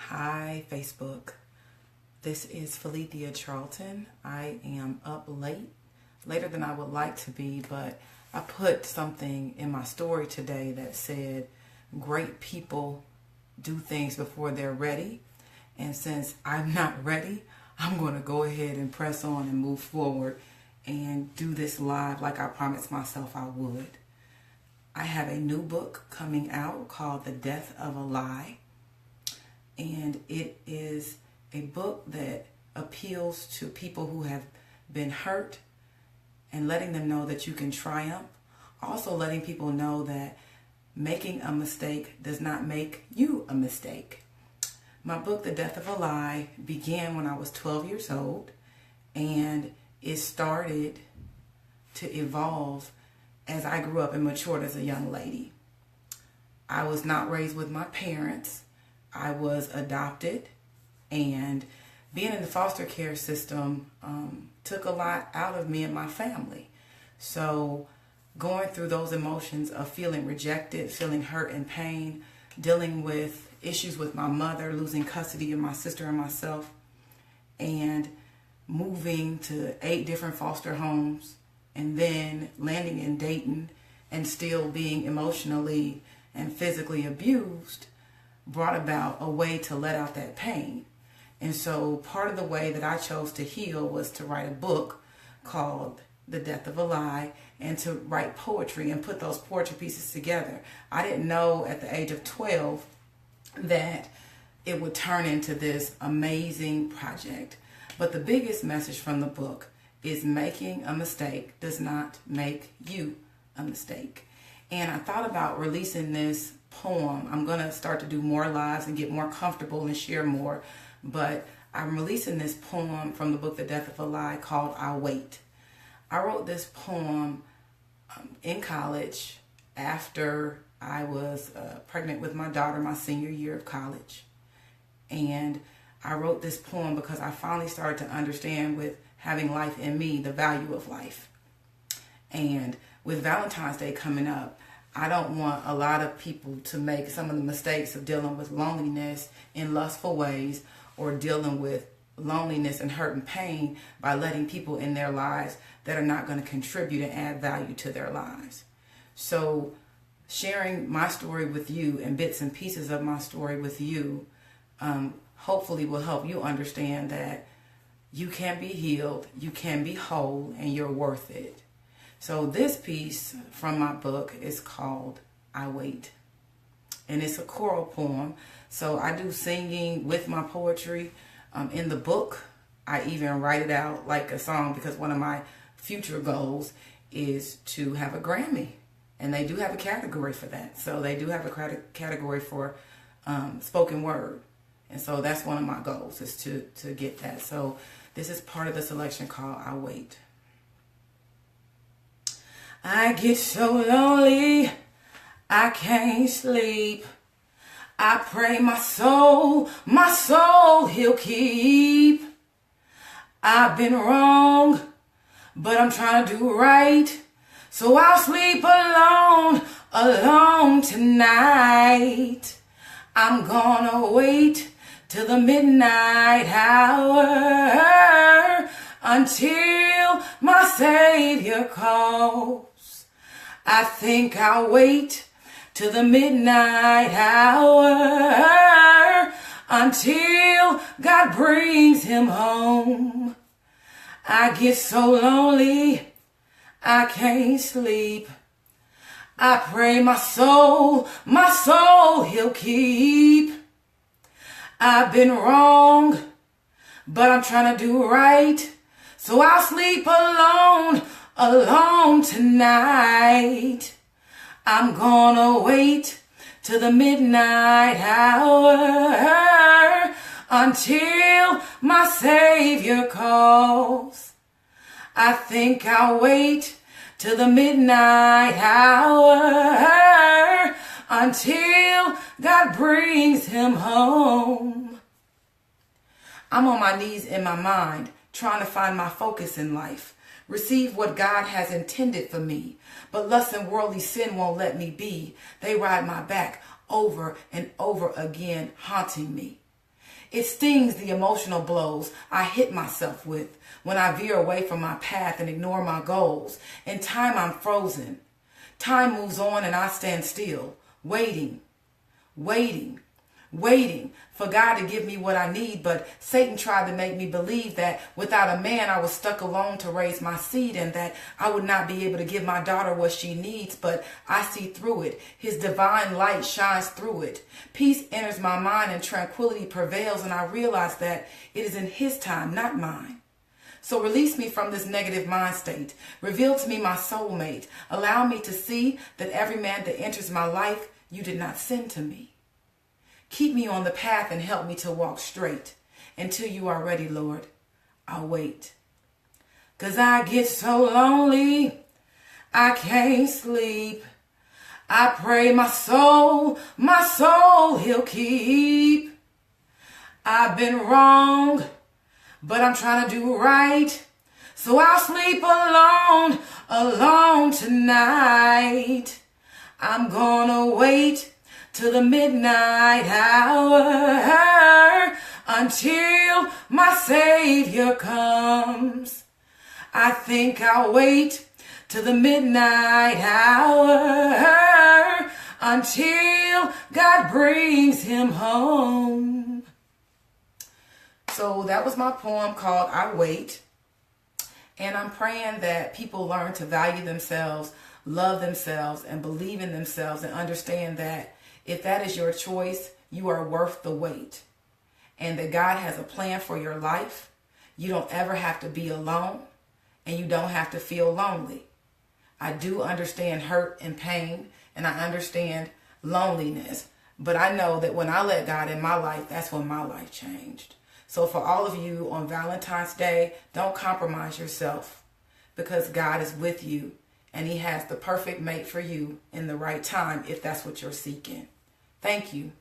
Hi, Facebook. This is Felicia Charlton. I am up later than I would like to be, but I put something in my story today that said, great people do things before they're ready. And since I'm not ready, I'm going to go ahead and press on and move forward and do this live like I promised myself I would. I have a new book coming out called The Death of a Lie. And it is a book that appeals to people who have been hurt and letting them know that you can triumph. Also letting people know that making a mistake does not make you a mistake. My book, The Death of a Lie, began when I was 12 years old, and it started to evolve as I grew up and matured as a young lady. I was not raised with my parents. I was adopted, and being in the foster care system took a lot out of me and my family. So going through those emotions of feeling rejected, feeling hurt and pain, dealing with issues with my mother, losing custody of my sister and myself, and moving to 8 different foster homes, and then landing in Dayton and still being emotionally and physically abused, brought about a way to let out that pain. And so part of the way that I chose to heal was to write a book called The Death of a Lie, and to write poetry and put those poetry pieces together. I didn't know at the age of 12 that it would turn into this amazing project. But the biggest message from the book is making a mistake does not make you a mistake. And I thought about releasing this poem. I'm going to start to do more lives and get more comfortable and share more. But I'm releasing this poem from the book, The Death of a Lie, called I'll Wait. I wrote this poem in college after I was pregnant with my daughter my senior year of college. And I wrote this poem because I finally started to understand, with having life in me, the value of life. And with Valentine's Day coming up, I don't want a lot of people to make some of the mistakes of dealing with loneliness in lustful ways, or dealing with loneliness and hurt and pain by letting people in their lives that are not going to contribute and add value to their lives. So sharing my story with you and bits and pieces of my story with you hopefully will help you understand that you can be healed, you can be whole, and you're worth it. So this piece from my book is called I Wait. And it's a choral poem. So I do singing with my poetry. In the book, I even write it out like a song, because one of my future goals is to have a Grammy. And they do have a category for that. So they do have a category for spoken word. And so that's one of my goals, is to get that. So this is part of the selection called I Wait. I get so lonely, I can't sleep. I pray my soul he'll keep. I've been wrong, but I'm trying to do right. So I'll sleep alone tonight. I'm gonna wait till the midnight hour, until my Savior calls. I think I'll wait till the midnight hour, until God brings him home. I get so lonely, I can't sleep. I pray my soul he'll keep. I've been wrong, but I'm trying to do right. So I'll sleep alone tonight. I'm gonna wait till the midnight hour, until my Savior calls. I think I'll wait till the midnight hour, until God brings him home. I'm on my knees in my mind, trying to find my focus in life, receive what God has intended for me. But lust and worldly sin won't let me be. They ride my back over and over again, haunting me. It stings the emotional blows I hit myself with when I veer away from my path and ignore my goals. In time, I'm frozen. Time moves on and I stand still, waiting, waiting, waiting for God to give me what I need. But Satan tried to make me believe that without a man, I was stuck alone to raise my seed and that I would not be able to give my daughter what she needs. But I see through it. His divine light shines through it. Peace enters my mind and tranquility prevails. And I realize that it is in his time, not mine. So release me from this negative mind state. Reveal to me my soulmate. Allow me to see that every man that enters my life, you did not send to me. Keep me on the path and help me to walk straight. Until you are ready, Lord, I'll wait. 'Cause I get so lonely, I can't sleep. I pray my soul he'll keep. I've been wrong, but I'm trying to do right. So I'll sleep alone tonight. I'm gonna wait till the midnight hour until my Savior comes. I think I'll wait till the midnight hour until God brings him home. So that was my poem called I Wait. And I'm praying that people learn to value themselves, love themselves, and believe in themselves, and understand that if that is your choice, you are worth the wait. And that God has a plan for your life. You don't ever have to be alone, and you don't have to feel lonely. I do understand hurt and pain, and I understand loneliness. But I know that when I let God in my life, that's when my life changed. So for all of you on Valentine's Day, don't compromise yourself, because God is with you and he has the perfect mate for you in the right time if that's what you're seeking. Thank you.